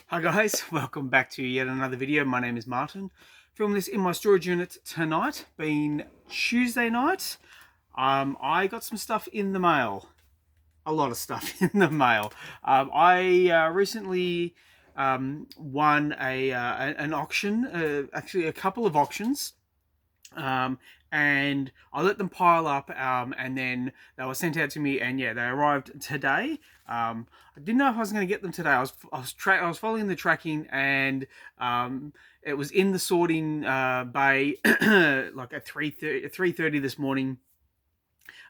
Hi guys, welcome back to yet another video. My name is Martin. Filming this in my storage unit tonight, being Tuesday night. I got some stuff in the mail. A lot of stuff in the mail. I recently won an auction, actually a couple of auctions. Um, and I let them pile up, and then they were sent out to me, and yeah, they arrived today. I didn't know if I was going to get them today. I was following the tracking, and it was in the sorting bay like at 3:30 this morning.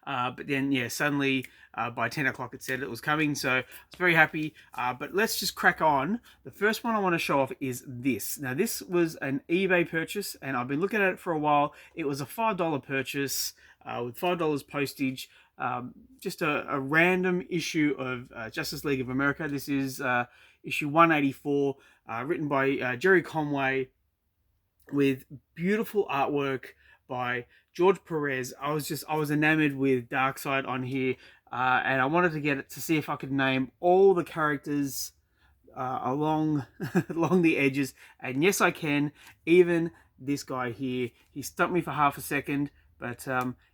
But then, yeah, suddenly by 10 o'clock it said it was coming. So I was very happy. But let's just crack on. The first one I want to show off is this. Now, this was an eBay purchase, and I've been looking at it for a while. It was a $5 purchase with $5 postage. Just a random issue of Justice League of America. This is issue 184, written by Jerry Conway, with beautiful artwork by George Perez. I was enamored with Darkseid on here, and I wanted to get it to see if I could name all the characters along along the edges. And yes, I can. Even this guy here, he stumped me for half a second, but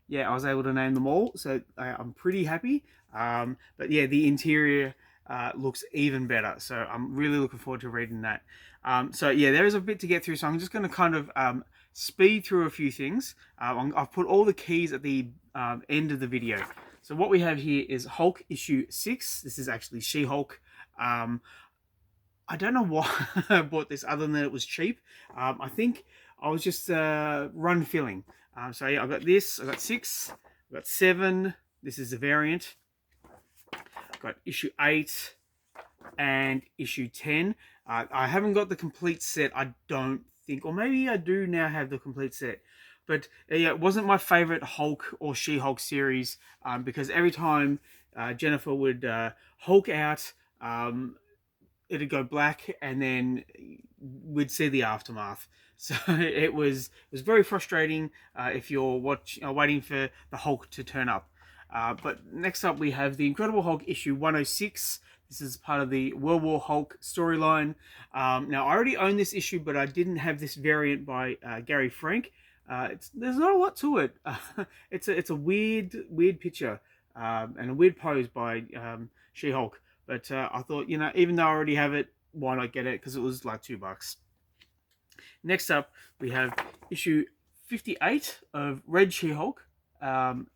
yeah, I was able to name them all. So I'm pretty happy. But yeah, the interior looks even better. So I'm really looking forward to reading that. So yeah, there is a bit to get through. So I'm just going to kind of speed through a few things. I've put all the keys at the end of the video. So what we have here is Hulk issue 6. This is actually She-Hulk. I don't know why I bought this other than it was cheap. I think I was just run filling. So yeah, I got this. I got 6. I got 7. This is a variant. I got issue 8 and issue 10. I haven't got the complete set, I don't think, or maybe I do now have the complete set. But yeah, it wasn't my favorite Hulk or She-Hulk series, because every time Jennifer would Hulk out, it'd go black, and then we'd see the aftermath. So it was very frustrating if you're waiting for the Hulk to turn up. But next up we have the Incredible Hulk issue 106. This is part of the World War Hulk storyline. Now, I already own this issue, but I didn't have this variant by Gary Frank. There's not a lot to it. It's a weird picture and a weird pose by She-Hulk. But I thought, even though I already have it, why not get it? Because it was like $2. Next up, we have issue 58 of Red She-Hulk. And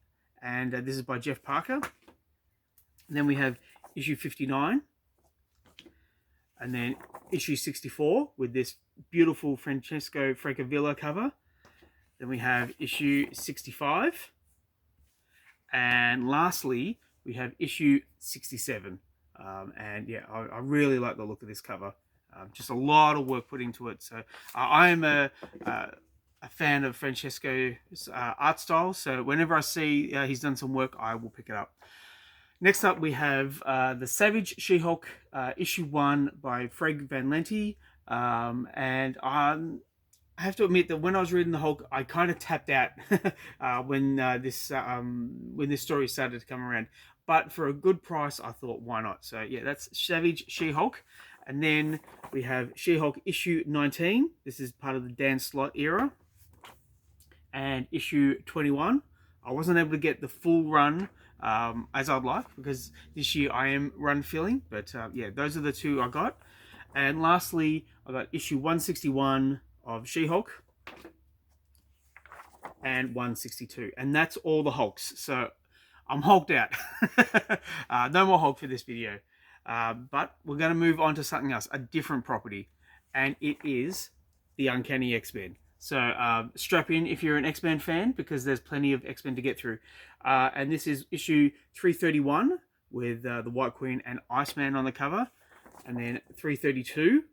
this is by Jeff Parker. And then we have issue 59. And then issue 64 with this beautiful Francesco Francavilla cover. Then we have issue 65. And lastly, we have issue 67. And yeah, I really like the look of this cover. Just a lot of work put into it. So I am a fan of Francesco's art style. So whenever I see he's done some work, I will pick it up. Next up, we have the Savage She-Hulk issue 1 by Fred Van Lente. And I have to admit that when I was reading the Hulk, I kind of tapped out when this story started to come around. But for a good price, I thought, why not? So yeah, that's Savage She-Hulk. And then we have She-Hulk issue 19. This is part of the Dan Slott era. And issue 21. I wasn't able to get the full run as I'd like, because this year I am run filling. But yeah, those are the two I got. And lastly, I got issue 161 of She-Hulk and 162. And that's all the Hulks. So I'm hulked out. No more Hulk for this video. But we're going to move on to something else, a different property. And it is the Uncanny X-Men. So strap in if you're an X-Men fan, because there's plenty of X-Men to get through. And this is issue 331 with the White Queen and Iceman on the cover. And then 332.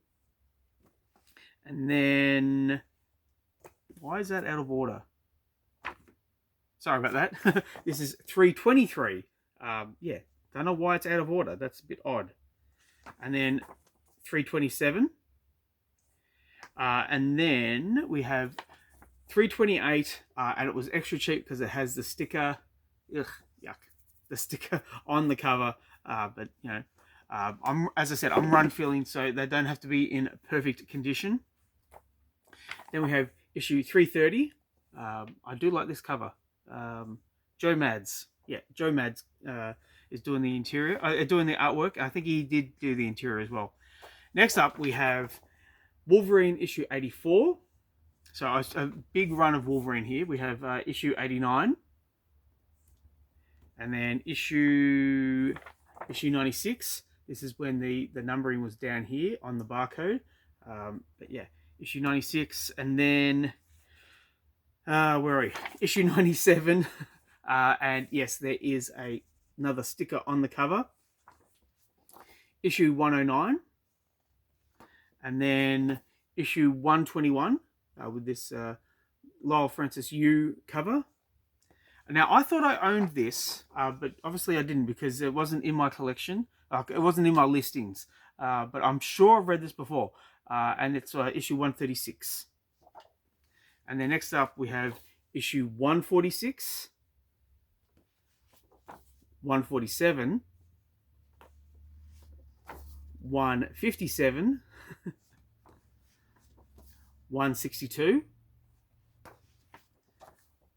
And then, why is that out of order? Sorry about that. This is 323. Yeah, don't know why it's out of order. That's a bit odd. And then 327. And then we have 328, and it was extra cheap because it has the sticker. Ugh, yuck. The sticker on the cover. But, As I said, I'm run filling, so they don't have to be in perfect condition. Then we have issue 330. I do like this cover. Joe Mads. Yeah, Joe Mads is doing the interior, doing the artwork. I think he did do the interior as well. Next up, we have Wolverine issue 84. So a big run of Wolverine here. We have issue 89. And then issue 96. This is when the numbering was down here on the barcode. But yeah, issue 96. And then, where are we? Issue 97. And yes, there is another sticker on the cover. Issue 109. And then issue 121 with this Lyle Francis Yu cover. Now, I thought I owned this, but obviously I didn't because it wasn't in my collection. It wasn't in my listings. But I'm sure I've read this before. And it's issue 136. And then next up, we have issue 146, 147, 157, 162,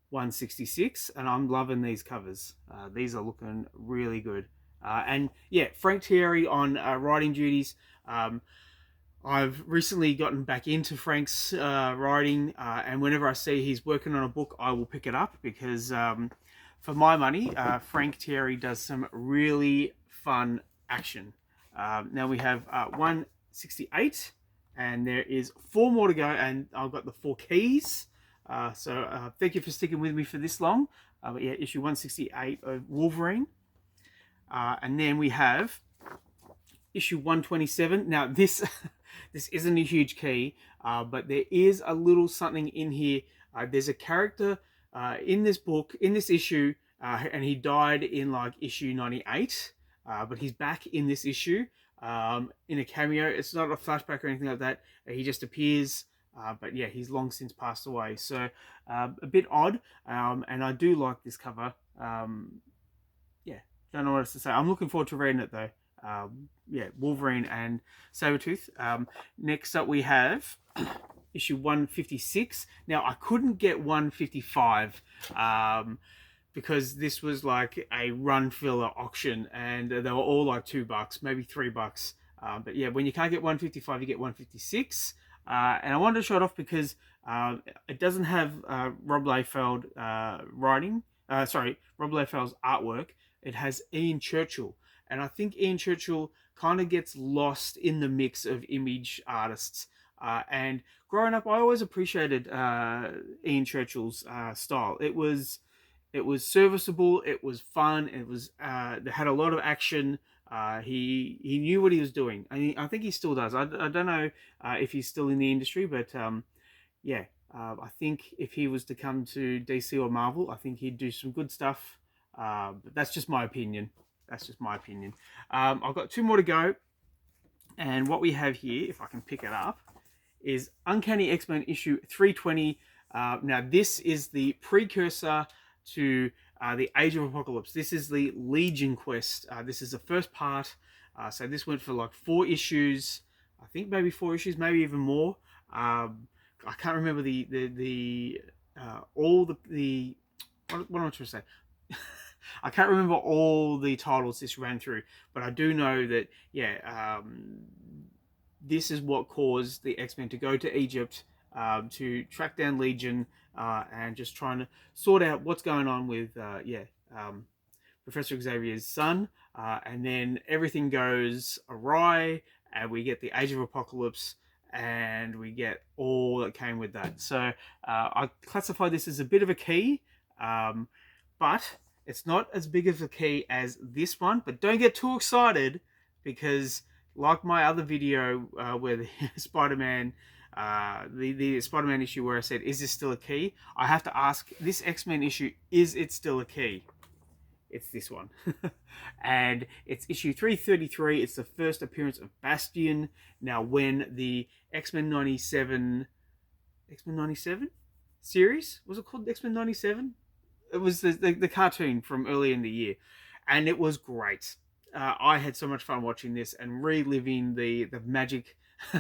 166, and I'm loving these covers. These are looking really good. And yeah, Frank Thierry on writing duties. I've recently gotten back into Frank's writing, and whenever I see he's working on a book, I will pick it up because for my money, Frank Thierry does some really fun action. Now we have 168, and there is 4 more to go, and I've got the 4 keys. So thank you for sticking with me for this long. But yeah, issue 168 of Wolverine. And then we have issue 127. Now this this isn't a huge key, but there is a little something in here. There's a character in this book, in this issue, and he died in like issue 98. But he's back in this issue in a cameo. It's not a flashback or anything like that. He just appears. But yeah, he's long since passed away. So a bit odd. And I do like this cover. Yeah, don't know what else to say. I'm looking forward to reading it though. Yeah, Wolverine and Sabretooth. Next up we have issue 156. Now I couldn't get 155 because this was like a run filler auction and they were all like $2, maybe $3. But yeah, when you can't get 155, you get 156. And I wanted to show it off because it doesn't have Rob Liefeld writing. Rob Liefeld's artwork. It has Ian Churchill. And I think Ian Churchill kind of gets lost in the mix of image artists. And growing up, I always appreciated Ian Churchill's style. It was serviceable. It was fun. It was it had a lot of action. He knew what he was doing. I think he still does. I don't know if he's still in the industry, but yeah, I think if he was to come to DC or Marvel, I think he'd do some good stuff. But that's just my opinion. That's just my opinion. I've got 2 more to go. And what we have here, if I can pick it up, is Uncanny X-Men issue 320. Now, this is the precursor to the Age of Apocalypse. This is the Legion quest. This is the first part. So this went for like 4 issues. I think maybe 4 issues, maybe even more. I can't remember all the what am I trying to say? I can't remember all the titles this ran through, but I do know that, yeah, this is what caused the X-Men to go to Egypt to track down Legion and just trying to sort out what's going on with, Professor Xavier's son. And then everything goes awry, and we get the Age of Apocalypse, and we get all that came with that. So I classify this as a bit of a key, but it's not as big of a key as this one. But don't get too excited because, like my other video where the Spider-Man, the Spider-Man issue where I said, is this still a key? I have to ask, this X-Men issue, is it still a key? It's this one. And it's issue 333. It's the first appearance of Bastion. Now, when the X-Men 97 series, was it called X-Men 97? It was the cartoon from earlier in the year, and it was great. I had so much fun watching this and reliving the magic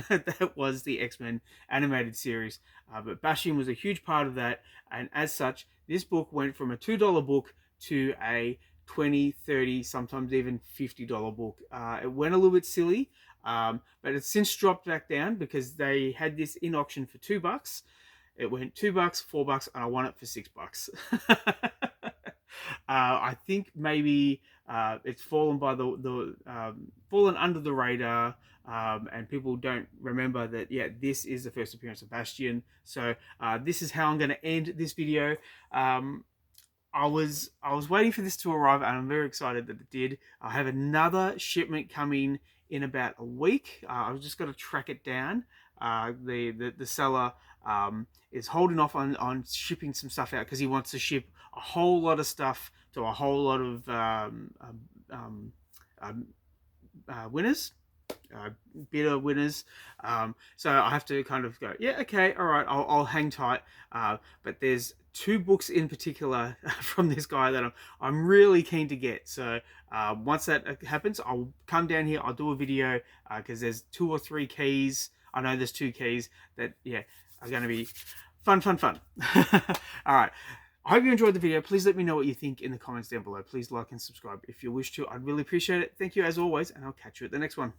that was the X-Men animated series. But Bastion was a huge part of that, and as such, this book went from a $2 book to a 20, 30, sometimes even $50 book. It went a little bit silly, but it's since dropped back down because they had this in auction for $2. It went $2, $4, and I won it for $6. I think maybe it's fallen by fallen under the radar, and people don't remember that. Yeah, this is the first appearance of Bastion. So this is how I'm going to end this video. I was waiting for this to arrive, and I'm very excited that it did. I have another shipment coming in about a week. I've just got to track it down. The seller is holding off on shipping some stuff out because he wants to ship a whole lot of stuff to a whole lot of winners. Bidder winners, so I have to kind of go, yeah, okay, all right, I'll hang tight. But there's 2 books in particular from this guy that I'm really keen to get. So once that happens, I'll come down here, I'll do a video, because there's 2 or 3 keys. I know there's 2 keys that, yeah, are going to be fun. All right, I hope you enjoyed the video. Please let me know what you think in the comments down below. Please like and subscribe if you wish to. I'd really appreciate it. Thank you as always, and I'll catch you at the next one.